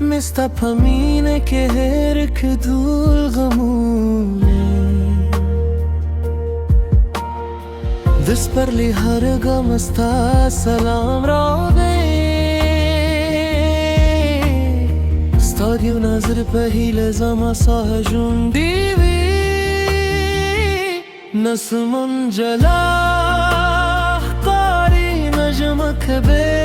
Mista pamine ke her kdul ghamune Dis par li har gamasta salam rabe Stadio nazar pahile zama sahjun divi Nasman jala qari najmak be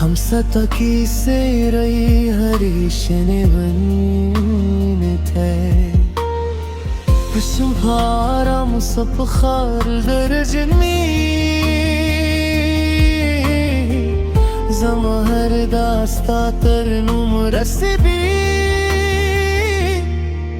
हम सता की से रही हरीश ने बन थे तुम्हारा मुसफ खार दर्जन में जमहर दास्ता तरनुम रसबी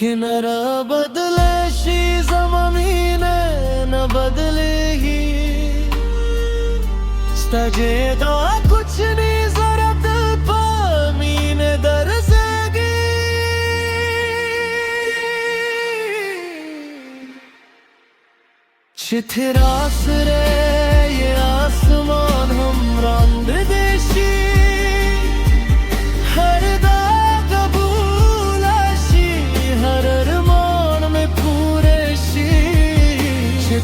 किनारा बदले शी ज़मीने न बदलेगी स्ताजे तो कुछ नहीं ज़रूरत पामीने दरसेगी चिथरा सरे ये आसमान हम रंग देशी हर